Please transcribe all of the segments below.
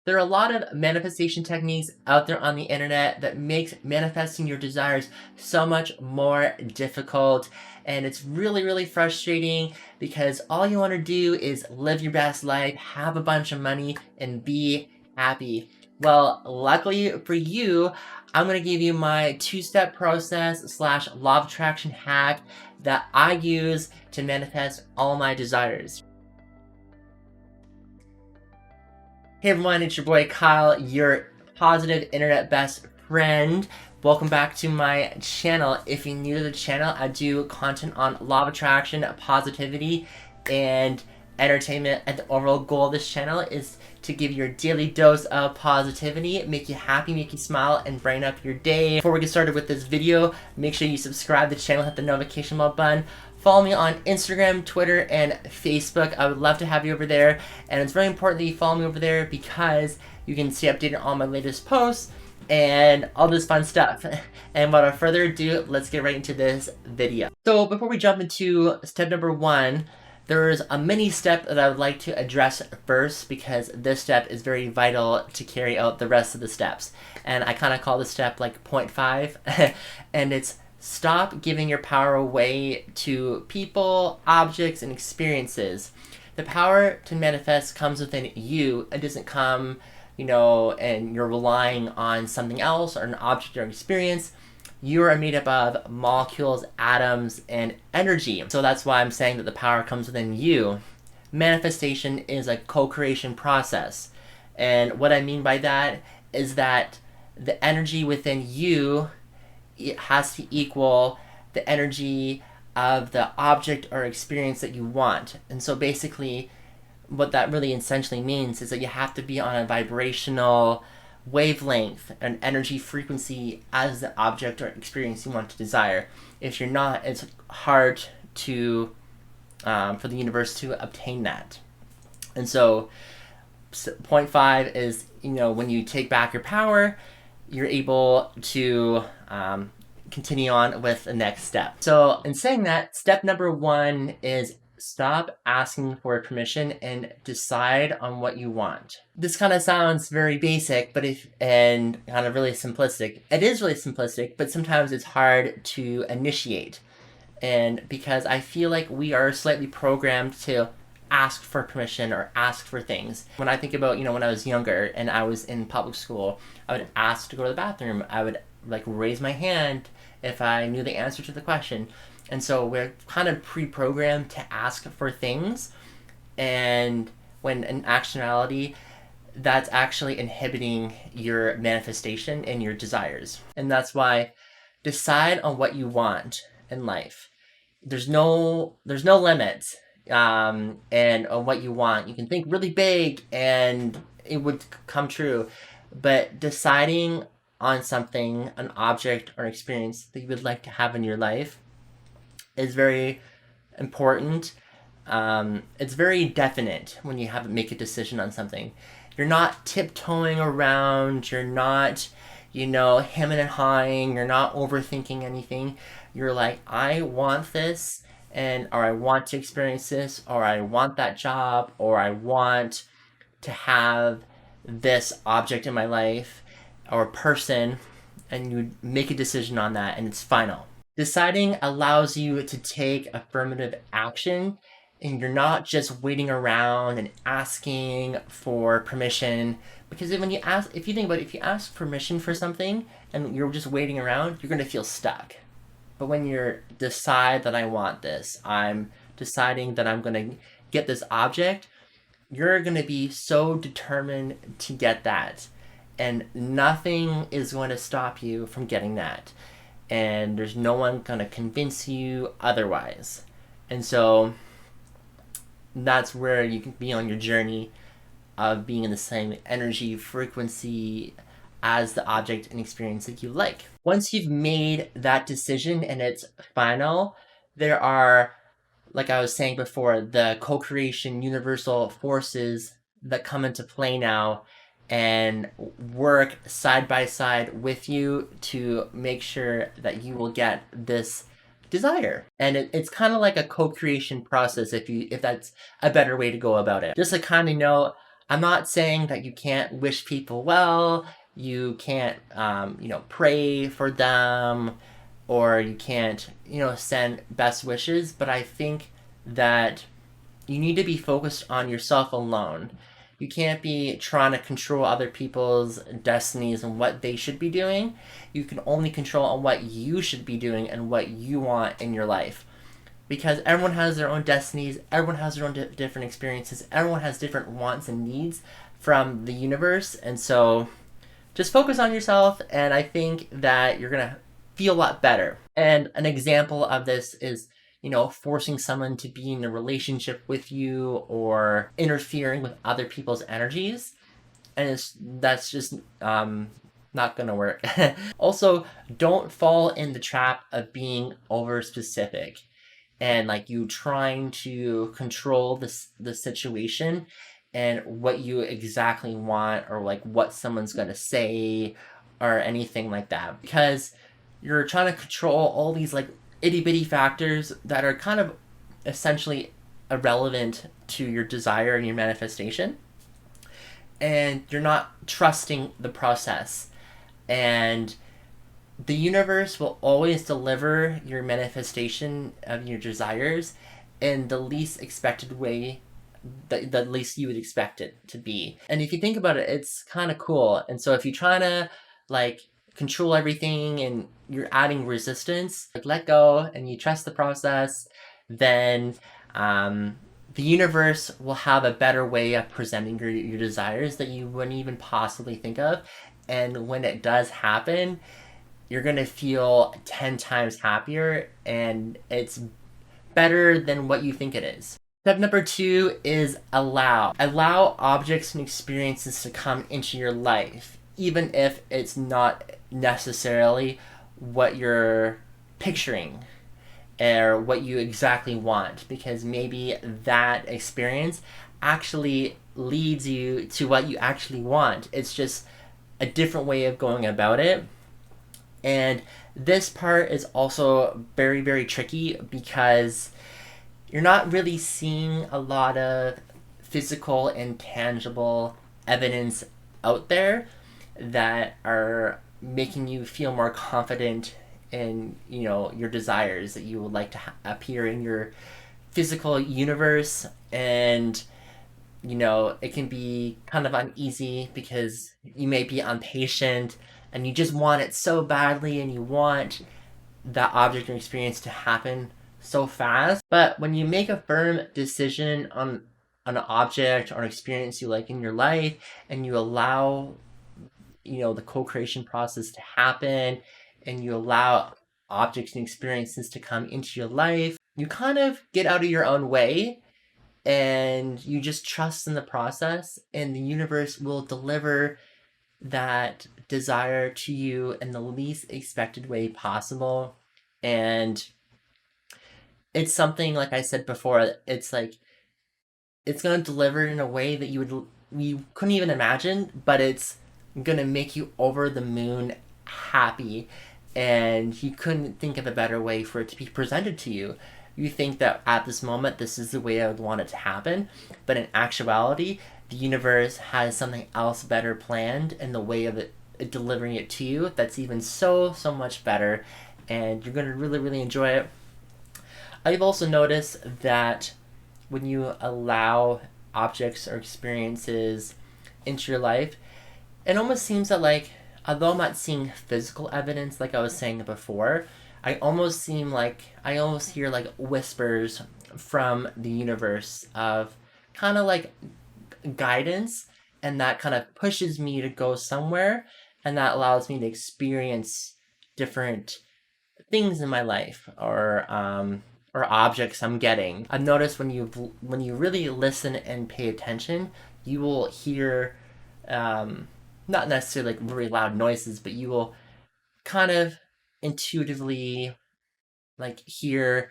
There are a lot of manifestation techniques out there on the internet that makes manifesting your desires so much more difficult. And it's really, really frustrating because all you want to do is live your best life, have a bunch of money, and be happy. Well, luckily for you, I'm going to give you my two-step process / law of attraction hack that I use to manifest all my desires. Hey everyone, it's your boy Kyle, your positive internet best friend. Welcome back to my channel. If you're new to the channel, I do content on law of attraction, positivity, and entertainment. And the overall goal of this channel is to give you your daily dose of positivity, make you happy, make you smile, and brighten up your day. Before we get started with this video, make sure you subscribe to the channel, hit the notification bell button. Follow me on Instagram, Twitter, and Facebook. I would love to have you over there. And it's very important that you follow me over there because you can stay updated on my latest posts and all this fun stuff. And without further ado, let's get right into this video. So before we jump into step number one, there's a mini step that I would like to address first because this step is very vital to carry out the rest of the steps. And I kind of call this step like 0.5 and it's stop giving your power away to people, objects, and experiences. The power to manifest comes within you. It doesn't come, and you're relying on something else or an object or experience. You are made up of molecules, atoms, and energy. So that's why I'm saying that the power comes within you. Manifestation is a co-creation process. And what I mean by that is that the energy within you, it has to equal the energy of the object or experience that you want. And so basically what that really essentially means is that you have to be on a vibrational wavelength, an energy frequency as the object or experience you want to desire. If you're not, it's hard to for the universe to obtain that. And so 0.5 is, when you take back your power, you're able to continue on with the next step. So in saying that, step number one is stop asking for permission and decide on what you want. This kind of sounds very basic, and kind of really simplistic. It is really simplistic, but sometimes it's hard to initiate. And because I feel like we are slightly programmed to ask for permission or ask for things. When I think about, when I was younger and I was in public school, I would ask to go to the bathroom. I would raise my hand if I knew the answer to the question. And so we're kind of pre-programmed to ask for things, and when in actuality, that's actually inhibiting your manifestation and your desires. And that's why decide on what you want in life. There's no limits. And on what you want. You can think really big and it would come true, but deciding on something, an object or experience that you would like to have in your life is very important. It's very definite when you make a decision on something. You're not tiptoeing around, you're not, hemming and hawing, you're not overthinking anything. You're like, I want this, or I want to experience this, or I want that job, or I want to have this object in my life or person, and you make a decision on that and it's final. Deciding allows you to take affirmative action, and you're not just waiting around and asking for permission. Because if you think about it, if you ask permission for something and you're just waiting around, you're going to feel stuck. But when you decide that I want this, I'm deciding that I'm going to get this object, you're going to be so determined to get that. And nothing is going to stop you from getting that. And there's no one going to convince you otherwise. And so that's where you can be on your journey of being in the same energy frequency as the object and experience that you like. Once you've made that decision and it's final, there are, like I was saying before, the co-creation universal forces that come into play now and work side by side with you to make sure that you will get this desire. And it's kind of like a co-creation process, if that's a better way to go about it. Just to kind of know, I'm not saying that you can't wish people well, you can't, pray for them, or you can't, send best wishes, but I think that you need to be focused on yourself alone. You can't be trying to control other people's destinies and what they should be doing. You can only control on what you should be doing and what you want in your life. Because everyone has their own destinies, everyone has their own different experiences, everyone has different wants and needs from the universe. And so just focus on yourself, and I think that you're going to feel a lot better. And an example of this is, forcing someone to be in a relationship with you or interfering with other people's energies. And that's just not gonna work. Also, don't fall in the trap of being over specific and like you trying to control the situation and what you exactly want, or like what someone's gonna say or anything like that, because you're trying to control all these like itty bitty factors that are kind of essentially irrelevant to your desire and your manifestation, and you're not trusting the process. And the universe will always deliver your manifestation of your desires in the least expected way, the least you would expect it to be. And if you think about it, it's kind of cool. And so if you're trying to like control everything and you're adding resistance, like let go and you trust the process, then the universe will have a better way of presenting your desires that you wouldn't even possibly think of. And when it does happen, you're going to feel 10 times happier, and it's better than what you think it is. Step number 2 is allow. Allow objects and experiences to come into your life, even if it's not necessarily what you're picturing or what you exactly want, because maybe that experience actually leads you to what you actually want. It's just a different way of going about it. And this part is also very, very tricky because you're not really seeing a lot of physical and tangible evidence out there that are making you feel more confident in, your desires that you would like to appear in your physical universe. And it can be kind of uneasy because you may be impatient and you just want it so badly, and you want that object or experience to happen so fast. But when you make a firm decision on an object or experience you like in your life, and you allow the co-creation process to happen, and you allow objects and experiences to come into your life, you kind of get out of your own way and you just trust in the process, and the universe will deliver that desire to you in the least expected way possible. And it's something, like I said before, it's like it's going to deliver in a way that you couldn't even imagine, but it's going to make you over the moon happy, and you couldn't think of a better way for it to be presented to you. You think that at this moment this is the way I would want it to happen, but in actuality the universe has something else better planned in the way of it delivering it to you that's even so much better, and you're going to really, really enjoy it. I've also noticed that when you allow objects or experiences into your life, it almost seems that, like, although I'm not seeing physical evidence like I was saying before, I almost hear like whispers from the universe of kind of like guidance, and that kind of pushes me to go somewhere, and that allows me to experience different things in my life, or objects I'm getting. I've noticed when you really listen and pay attention, you will hear not necessarily like very loud noises, but you will kind of intuitively like hear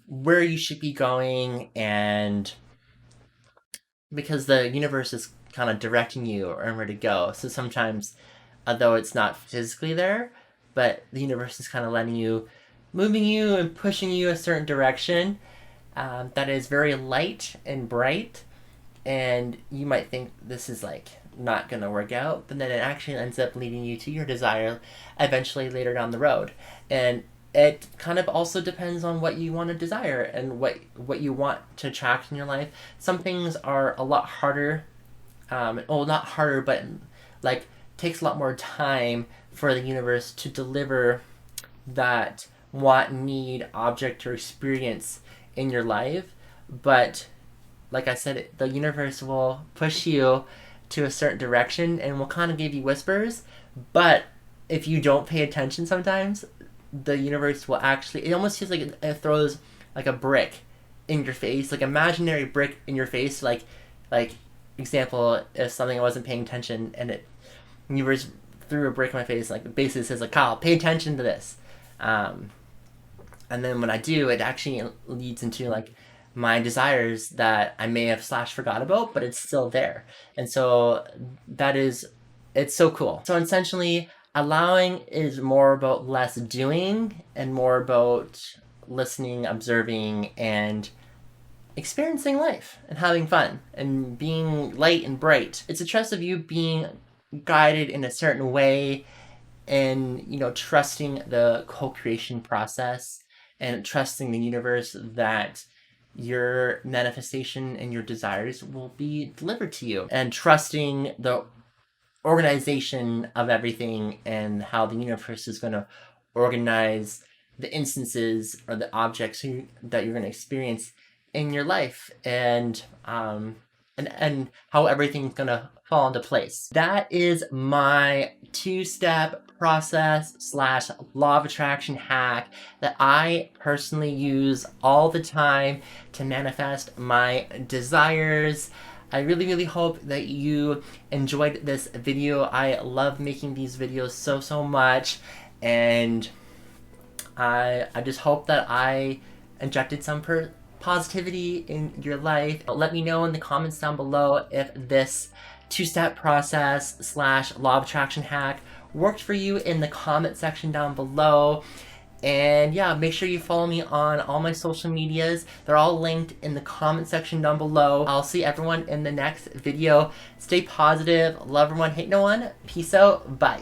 where you should be going, and because the universe is kind of directing you or where to go. So sometimes, although it's not physically there, but the universe is kind of moving you and pushing you a certain direction that is very light and bright. and you might think this is like not gonna work out, but then it actually ends up leading you to your desire eventually later down the road. And it kind of also depends on what you want to desire and what you want to attract in your life. Some things are a lot harder, well, not harder, but like takes a lot more time for the universe to deliver that want, need, object, or experience in your life. But like I said, the universe will push you to a certain direction and will kind of give you whispers. But if you don't pay attention sometimes, the universe will actually, it almost feels like it throws like a brick in your face, like imaginary brick in your face. Like example, if something I wasn't paying attention and it universe threw a brick in my face, like basically says like, Kyle, pay attention to this. And then when I do, it actually leads into like my desires that I may have / forgot about, but it's still there. And so it's so cool. So essentially, allowing is more about less doing and more about listening, observing, and experiencing life and having fun and being light and bright. It's a trust of you being guided in a certain way and, trusting the co-creation process and trusting the universe that your manifestation and your desires will be delivered to you, and trusting the organization of everything and how the universe is going to organize the instances or the objects that you're going to experience in your life, and how everything's going to fall into place. That is my 2-step process / law of attraction hack that I personally use all the time to manifest my desires. I really, really hope that you enjoyed this video. I love making these videos so much, and I just hope that I injected some positivity in your life. Let me know in the comments down below if this 2-step process / law of attraction hack worked for you in the comment section down below. And yeah, make sure you follow me on all my social medias. They're all linked in the comment section down below. I'll see everyone in the next video. Stay positive, love everyone, hate no one. Peace out, bye.